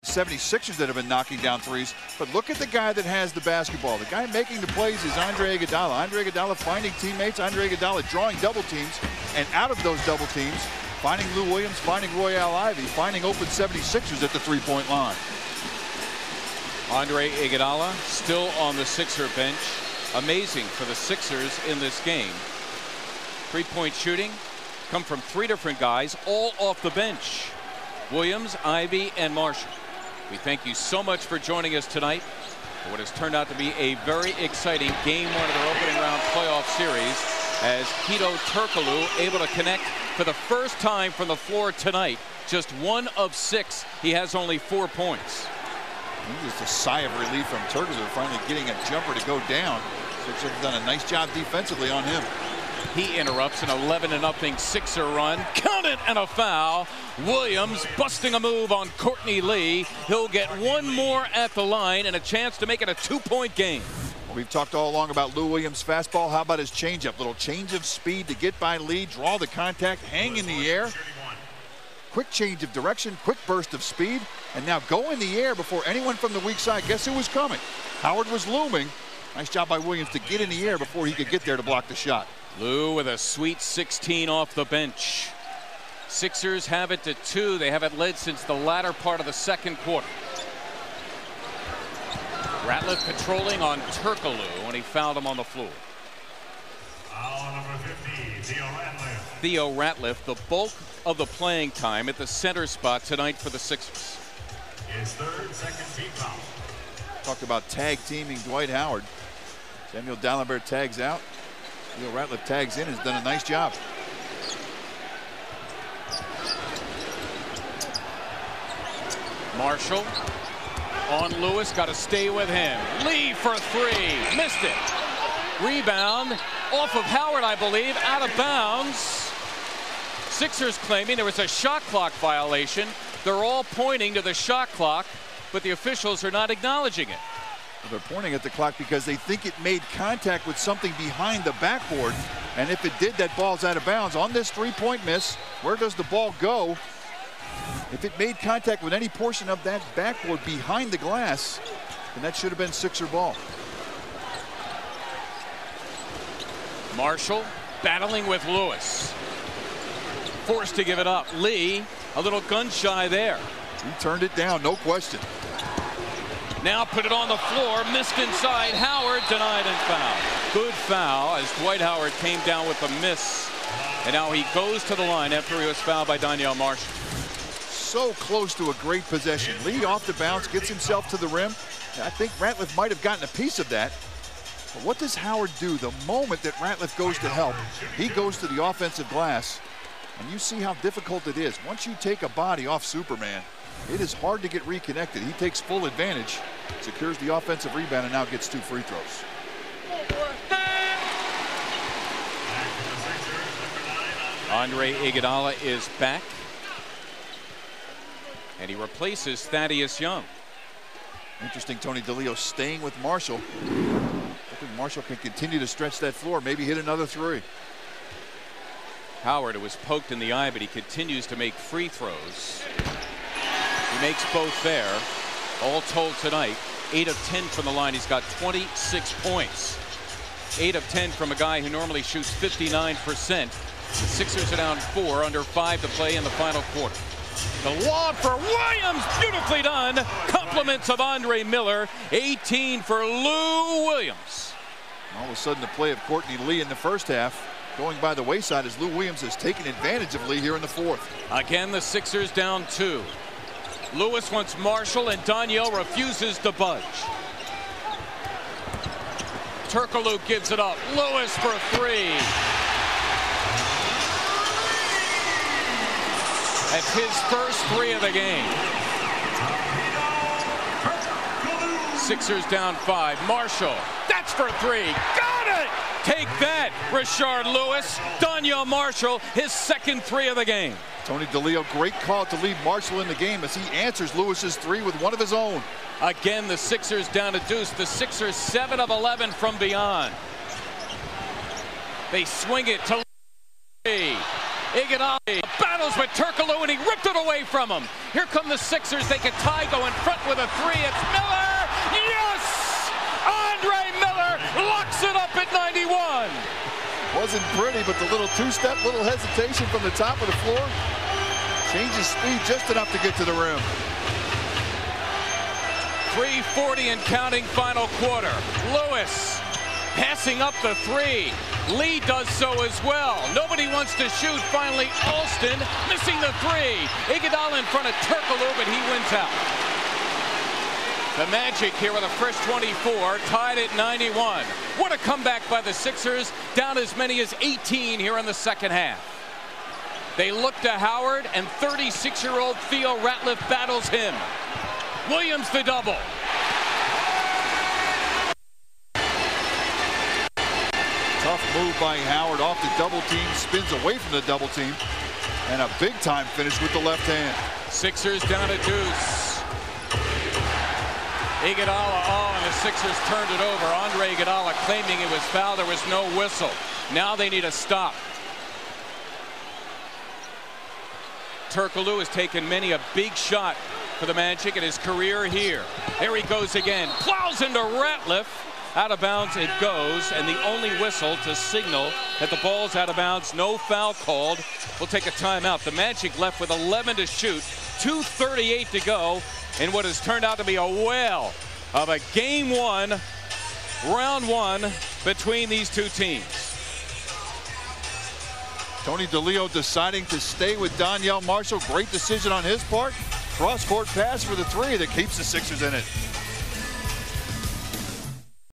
76ers that have been knocking down threes. But look at the guy that has the basketball. The guy making the plays is Andre Iguodala. Andre Iguodala finding teammates. Andre Iguodala drawing double teams. And out of those double teams, finding Lou Williams, finding Royale Ivey, finding open 76ers at the three-point line. Andre Iguodala still on the Sixer bench. Amazing for the Sixers in this game. Three-point shooting come from three different guys, all off the bench. Williams, Ivey, and Marshall. We thank you so much for joining us tonight for what has turned out to be a very exciting game one of their opening round playoff series, as Hedo Turkoglu able to connect for the first time from the floor tonight. Just 1 of 6. He has only 4 points. Just a sigh of relief from Turkoglu finally getting a jumper to go down. Sixers have done a nice job defensively on him. He interrupts an 11-0 Sixer run. Count it, and a foul. Williams busting a move on Courtney Lee. He'll get one more at the line and a chance to make it a 2-point game. We've talked all along about Lou Williams' fastball. How about his changeup? Little change of speed to get by Lee, draw the contact, hang in the air. Quick change of direction, quick burst of speed, and now go in the air before anyone from the weak side. Guess who was coming? Howard was looming. Nice job by Williams to get in the air before he could get there to block the shot. Lou with a sweet 16 off the bench. Sixers have it to 2. They haven't led since the latter part of the second quarter. Ratliff patrolling on Turkoglu when he fouled him on the floor. Foul number 50, Theo Ratliff. Theo Ratliff, the bulk of the playing time at the center spot tonight for the Sixers. His third second team foul. Talked about tag teaming Dwight Howard. Samuel Dalembert tags out. Theo Ratliff tags in, has done a nice job. Marshall on Lewis, got to stay with him. Lee for 3, missed it. Rebound off of Howard, I believe, out of bounds. Sixers claiming there was a shot clock violation. They're all pointing to the shot clock, but the officials are not acknowledging it. They're pointing at the clock because they think it made contact with something behind the backboard. And if it did, that ball's out of bounds. On this three-point miss, where does the ball go? If it made contact with any portion of that backboard behind the glass, then that should have been Sixer ball. Marshall battling with Lewis. Forced to give it up. Lee, a little gun shy there. He turned it down, no question. Now put it on the floor, missed inside. Howard denied and fouled. Good foul as Dwight Howard came down with a miss. And now he goes to the line after he was fouled by Donyell Marshall. So close to a great possession. Lee off the bounce, gets himself to the rim. I think Ratliff might have gotten a piece of that. But what does Howard do? The moment that Ratliff goes to help, he goes to the offensive glass. And you see how difficult it is. Once you take a body off Superman, it is hard to get reconnected. He takes full advantage, secures the offensive rebound, and now gets 2 free throws. Andre Iguodala is back. And he replaces Thaddeus Young. Interesting, Tony DeLeo staying with Marshall. I think Marshall can continue to stretch that floor, maybe hit another 3. Howard, who was poked in the eye, but he continues to make free throws. He makes both there. All told tonight, 8 of 10 from the line. He's got 26 points. 8 of 10 from a guy who normally shoots 59%. The Sixers are down 4, under 5 to play in the final quarter. The lob for Williams, beautifully done. Compliments of Andre Miller. 18 for Lou Williams. All of a sudden, the play of Courtney Lee in the first half going by the wayside as Lou Williams has taken advantage of Lee here in the 4th. Again, the Sixers down 2. Lewis wants Marshall, and Donyell refuses to budge. Turkoglu gives it up. Lewis for 3. That's his first 3 of the game. Sixers down 5. Marshall, that's for 3. Got it! Take that, Rashard Lewis. Donyell Marshall, his second 3 of the game. Tony DeLeo, great call to leave Marshall in the game as he answers Lewis's 3 with one of his own. Again, the Sixers down a deuce. The Sixers 7 of 11 from beyond. They swing it to Lee. Iguodala battles with Turkoglu, and he ripped it away from him. Here come the Sixers. They can tie, go in front with a three. It's Miller. Yes! Andre Miller locks it up at 91. Wasn't pretty, but the little two-step, little hesitation from the top of the floor changes speed just enough to get to the rim. 3:40 and counting final quarter. Lewis passing up the three. Lee does so as well. Nobody wants to shoot. Finally, Alston missing the three. Iguodala in front of Turkoglu, but he wins out. The Magic here with a fresh 24, tied at 91. What a comeback by the Sixers, down as many as 18 here in the second half. They look to Howard, and 36-year-old Theo Ratliff battles him. Williams the double. Tough move by Howard off the double team, spins away from the double team, and a big time finish with the left hand. Sixers down a deuce. Iguodala, and the Sixers turned it over. Andre Iguodala claiming it was foul. There was no whistle. Now they need a stop. Turkoglu has taken many a big shot for the Magic in his career here. There he goes again. Plows into Ratliff. Out of bounds it goes, and the only whistle to signal that the ball's out of bounds. No foul called. We'll take a timeout. The Magic left with 11 to shoot, 2:38 to go, in what has turned out to be a whale of a game one, round one between these two teams. Tony DeLeo deciding to stay with Donyell Marshall. Great decision on his part. Cross-court pass for the three that keeps the Sixers in it.